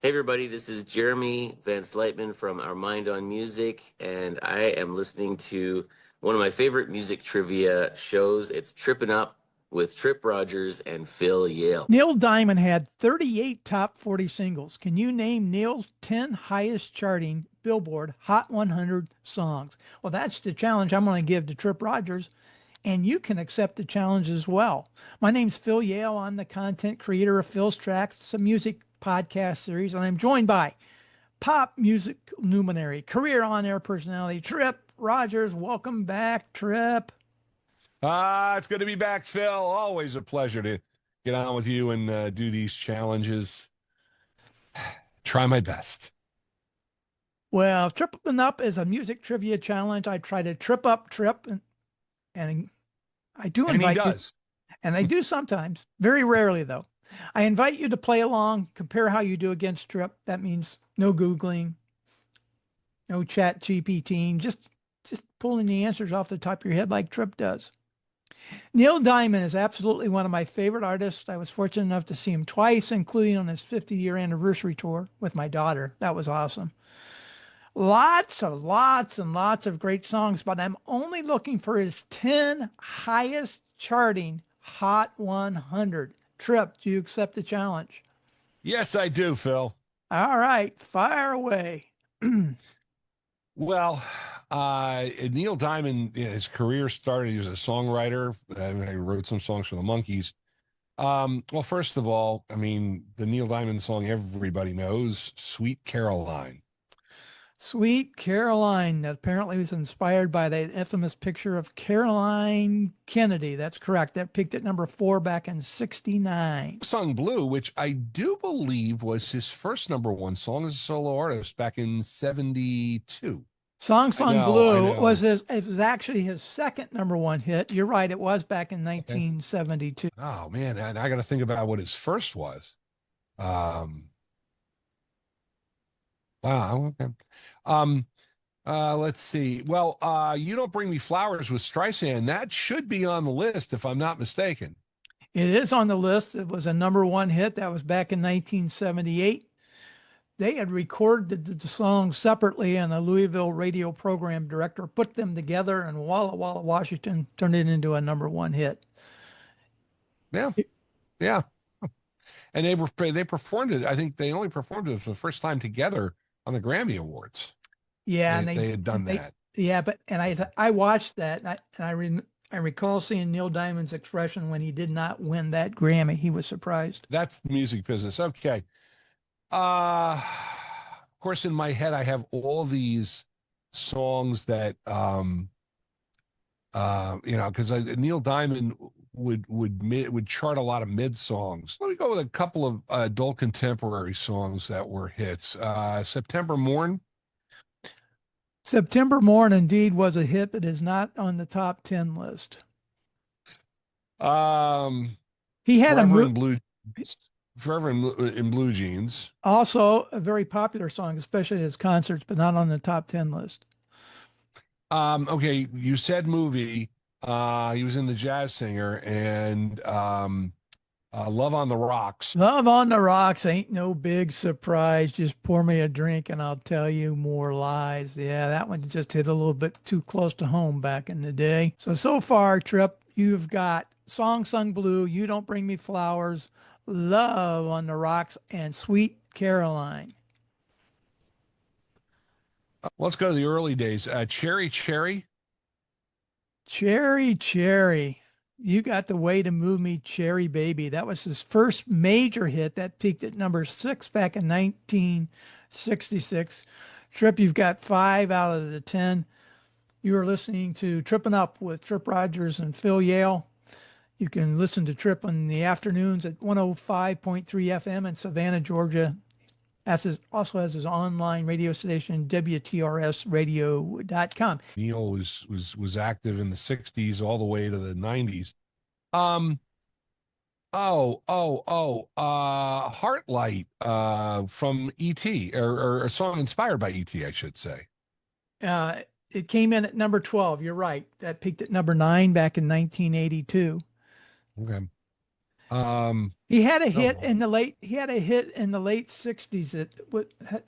Hey everybody, this is Jeremy Van Slytman from Our Mind on Music, and I am listening to one of my favorite music trivia shows. It's Trippin' Up with Tripp Rogers and Phil Yale. Neil Diamond had 38 top 40 singles. Can you name Neil's 10 highest charting Billboard Hot 100 songs? Well, that's the challenge I'm going to give to Tripp Rogers, and you can accept the challenge as well. My name's Phil Yale. I'm the content creator of Phil's Tracks, it's a music podcast series, and I'm joined by pop music luminary, career on-air personality, Tripp Rogers. Welcome back, Tripp. It's good to be back, Phil. Always a pleasure to get on with you and do these challenges. Try my best. Well, Tripping Up is a music trivia challenge. I try to trip up Tripp, and I do And he invite you, does. and I do sometimes, very rarely though. I invite you to play along, compare how you do against Tripp. That means no Googling, no chat GPT, just pulling the answers off the top of your head like Tripp does. Neil Diamond is absolutely one of my favorite artists. I was fortunate enough to see him twice, including on his 50-year anniversary tour with my daughter. That was awesome. Lots and lots of great songs, but I'm only looking for his 10 highest charting Hot 100. Tripp, do you accept the challenge? Yes, I do, Phil. All right, fire away. Well, Neil Diamond, his career started, he was a songwriter. He wrote some songs for the Monkees. Well, first of all, I mean, the Neil Diamond song everybody knows, Sweet Caroline. Sweet Caroline, that apparently was inspired by that infamous picture of Caroline Kennedy. That's correct. That peaked at number 4 back in 69. Sung Blue, which I do believe was his first #1 song as a solo artist back in 72. Song I Blue know. it was actually his second #1 hit. You're right, it was back in Okay. 1972. Oh man, I got to think about what his first was. Um, wow. Okay. Um, let's see. Well, You Don't Bring Me Flowers with Streisand. That should be on the list if I'm not mistaken. It is on the list. It was a #1 hit. That was back in 1978. They had recorded the songs separately, and a Louisville radio program director put them together, and Walla Walla, Washington turned it into a #1 hit. Yeah, yeah. And they performed it. I think they only performed it for the first time together on the Grammy Awards. Yeah, and They had done that. yeah, but I watched that, and I recall seeing Neil Diamond's expression when he did not win that Grammy. He was surprised. That's the music business. Okay. Of course, in my head, I have all these songs that, because Neil Diamond would chart a lot of mid songs. Let me go with a couple of adult contemporary songs that were hits. September Morn. September Morn indeed was a hit, but is not on the top 10 list. He had Forever in Blue Jeans. Also a very popular song, especially at his concerts, but not on the top 10 list. Okay, you said movie. He was in The Jazz Singer and Love on the Rocks. Love on the Rocks ain't no big surprise. Just pour me a drink and I'll tell you more lies. Yeah, that one just hit a little bit too close to home back in the day. So far, Tripp, you've got Song Sung Blue, You Don't Bring Me Flowers, Love on the Rocks, and Sweet Caroline. Let's go to the early days. Cherry Cherry. Cherry Cherry. You got the way to move me, Cherry Baby. That was his first major hit that peaked at number 6 back in 1966. Tripp, you've got 5 out of the 10. You are listening to Trippin' Up with Tripp Rogers and Phil Yale. You can listen to Tripp in the afternoons at 105.3 FM in Savannah, Georgia. Also has his online radio station, WTRSradio.com. Neil was active in the 60s all the way to the 90s. Heartlight from E.T., or a song inspired by E.T., I should say. It came in at number 12. You're right. That peaked at number 9 back in 1982. Okay. He had a Oh, hit boy. in the late. He had a hit in the late '60s that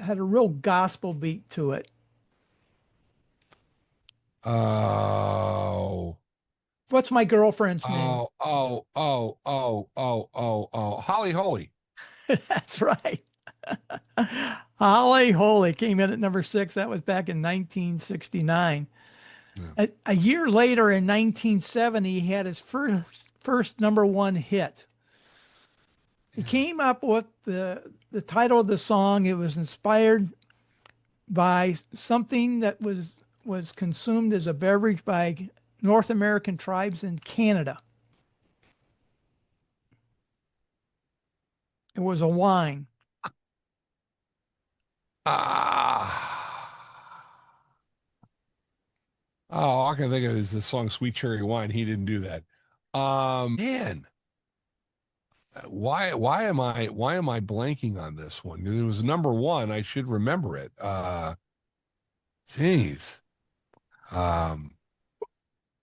had a real gospel beat to it. Oh, What's my girlfriend's name? oh. Holly Holy. That's right. Holly Holy came in at number 6. That was back in 1969. Yeah. A year later, in 1970, he had his first number one hit. He Yeah. came up with the title of the song. It was inspired by something that was consumed as a beverage by North American tribes in Canada. It was a wine. Ah. Oh, all I can think of is the song "Sweet Cherry Wine." He didn't do that. Man, why am I blanking on this one? It was number one. I should remember it. Jeez. Um,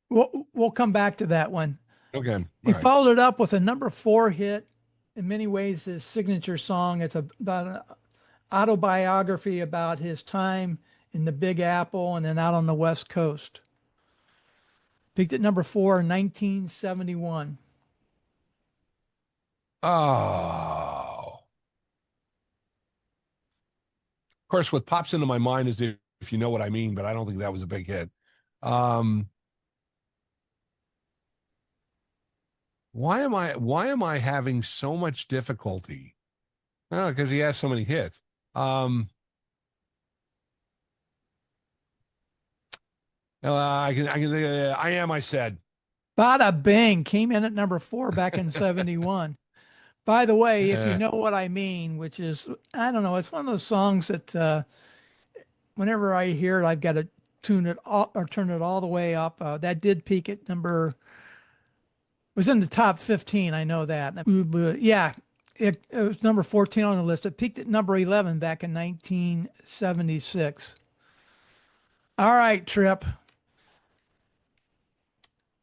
We'll come back to that one. okay. All He right. followed it up with a number 4 hit. In many ways, his signature song. It's about an autobiography about his time in the Big Apple and then out on the West Coast. Peaked at number 4 in 1971. Oh. Of course, what pops into my mind is if you know what I mean, but I don't think that was a big hit. Um, why am I having so much difficulty? Oh, because he has so many hits. I can think of, I am, I said. Bada Bing came in at number 4 back in 71. By the way, if you Uh, know what I mean, which is, I don't know, it's one of those songs that whenever I hear it, I've got to tune it all, or turn it all the way up. That did peak at was in the top 15. I know that. But yeah, it was number 14 on the list. It peaked at number 11 back in 1976. All right, Tripp.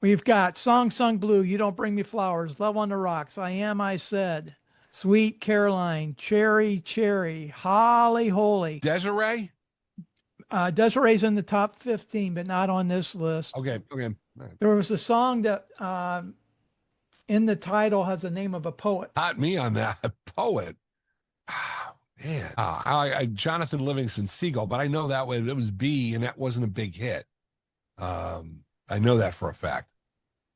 We've got Song Sung Blue, You Don't Bring Me Flowers, Love on the Rocks, I Am, I Said, Sweet Caroline, Cherry, Cherry, Holly Holy. Desiree? Desiree's in the top 15, but not on this list. Okay. All right. There was a song that in the title has the name of a poet. Not me on that. Poet. Oh, man. Jonathan Livingston Seagull, but I know that way it was B, and that wasn't a big hit. I know that for a fact.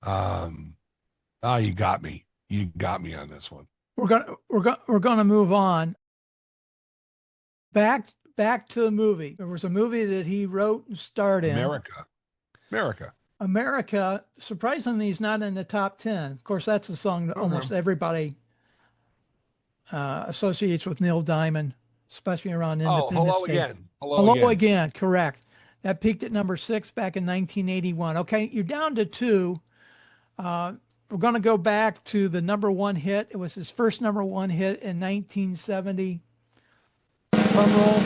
You got me. You got me on this one. We're gonna move on. Back to the movie. There was a movie that he wrote and starred in. America. Surprisingly, he's not in the top 10. Of course, that's a song that almost everybody associates with Neil Diamond, especially around Independence hello Day. again. Hello again. Correct. That peaked at number 6 back in 1981. Okay, you're down to 2. We're going to go back to the number 1 hit. It was his first number 1 hit in 1970. Drum roll.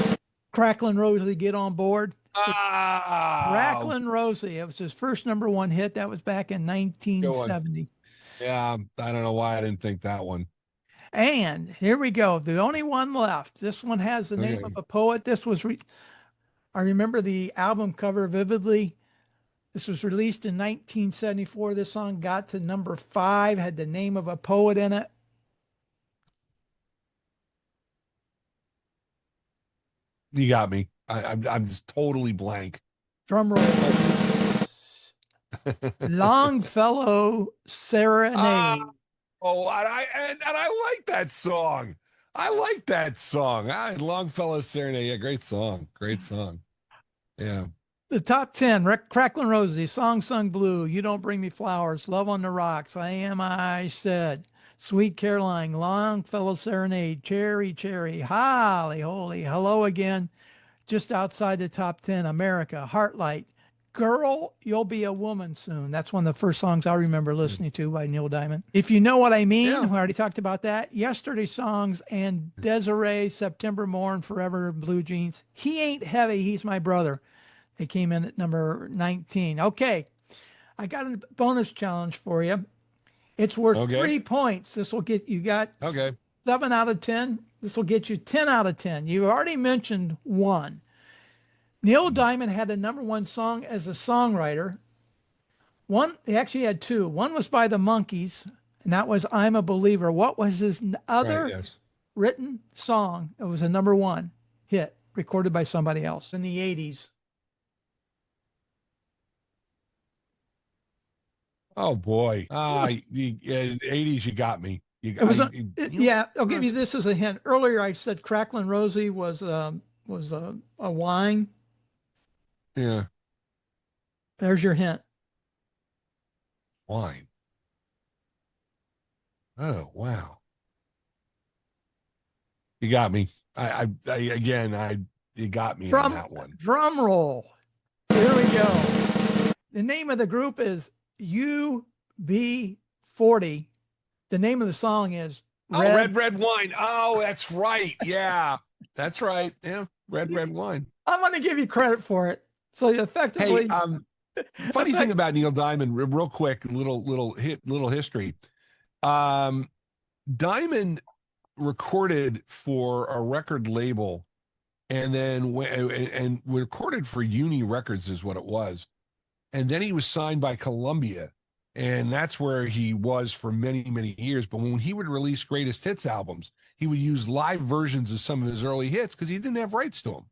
Cracklin Rosie, Get on Board. Cracklin Rosie. It was his first number 1 hit. That was back in 1970. Yeah, I don't know why I didn't think that one. And here we go. The only one left. This one has the name of a poet. This was, I remember the album cover vividly. This was released in 1974. This song got to number 5, had the name of a poet in it. You got me. I'm just totally blank. Drum roll. Longfellow Serenade. And I like that song. Longfellow Serenade. Yeah, great song. Yeah. The top 10, Cracklin Rosie, Song Sung Blue, You Don't Bring Me Flowers, Love on the Rocks, I Am, I Said, Sweet Caroline, Longfellow Serenade, Cherry, Cherry, Holly Holy, Hello Again, just outside the top 10, America, Heartlight, Girl, You'll Be a Woman Soon. That's one of the first songs I remember listening to by Neil Diamond. If you know what I mean, we already talked about that. Yesterday Songs and Desiree, September Morn, Forever Blue Jeans. He Ain't Heavy, He's My Brother. They came in at number 19. Okay, I got a bonus challenge for you. It's worth Okay. 3 points. This will get you got Okay. 7 out of 10. This will get you 10 out of 10. You already mentioned one. Neil Diamond had a #1 song as a songwriter. One, he actually had two. One was by the Monkees, and that was "I'm a Believer." What was his other Right, yes. written song? It was a '1 hit recorded by somebody else in the '80s. Oh boy. The 80s, you got me. It was yeah. I'll give you this as a hint. Earlier, I said Cracklin Rosie was a wine. Yeah. There's your hint. Wine. Oh, wow. You got me. You got me on that one. Drum roll. Here we go. The name of the group is UB40. The name of the song is Red Wine. Oh, that's right. Yeah, that's right. Yeah, Red Wine. I'm going to give you credit for it. So you effectively. Hey, funny thing about Neil Diamond, real quick, little history. Diamond recorded for a record label, and then and recorded for Uni Records is what it was, and then he was signed by Columbia, and that's where he was for many years. But when he would release greatest hits albums, he would use live versions of some of his early hits because he didn't have rights to them.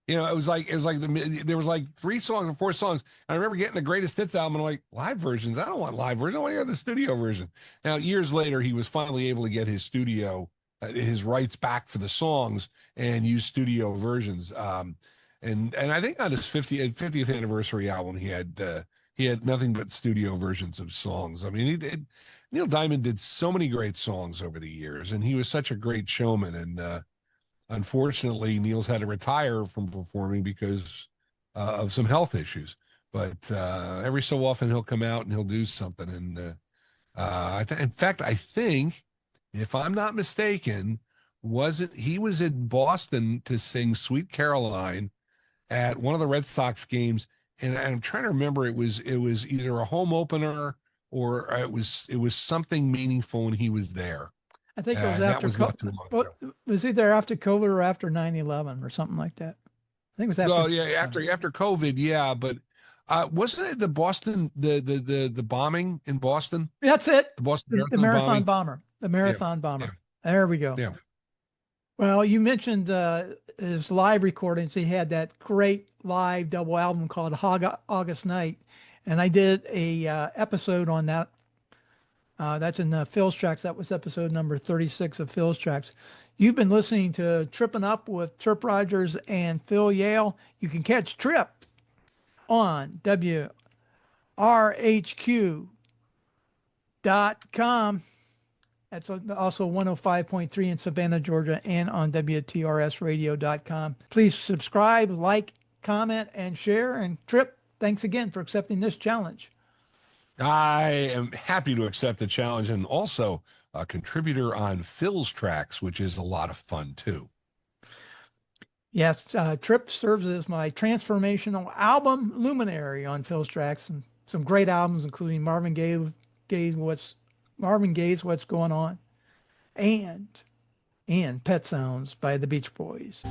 You know, there was like 3 songs or 4 songs. I remember getting the greatest hits album and I'm like, live versions? I don't want live versions. I want to hear the studio version. Now, years later, he was finally able to get his his rights back for the songs and use studio versions. And I think on his 50th anniversary album, he had nothing but studio versions of songs. I mean, Neil Diamond did so many great songs over the years, and he was such a great showman. And unfortunately, Neil's had to retire from performing because of some health issues. But every so often, he'll come out and he'll do something. And in fact, I think, if I'm not mistaken, he was in Boston to sing "Sweet Caroline" at one of the Red Sox games, and I'm trying to remember, it was either a home opener or it was something meaningful when he was there. I think it was after COVID. Was either after COVID or after 9/11 or something like that. I think it was after. Oh yeah, after COVID, yeah. But wasn't it the Boston the bombing in Boston? That's it. The Boston the marathon bomber. The marathon bomber. Yeah. There we go. Yeah. Well, you mentioned his live recordings. He had that great live double album called August Night, and I did a episode on that. That's in Phil's Tracks. That was episode number 36 of Phil's Tracks. You've been listening to Trippin' Up with Tripp Rogers and Phil Yale. You can catch Tripp on WRHQ.com. That's also 105.3 in Savannah, Georgia, and on WTRSradio.com. Please subscribe, like, comment, and share. And Tripp, thanks again for accepting this challenge. I am happy to accept the challenge, and also a contributor on Phil's Tracks, which is a lot of fun too. Yes, Tripp serves as my transformational album luminary on Phil's Tracks, and some great albums, including Marvin Gaye's What's Going On, and Pet Sounds by the Beach Boys.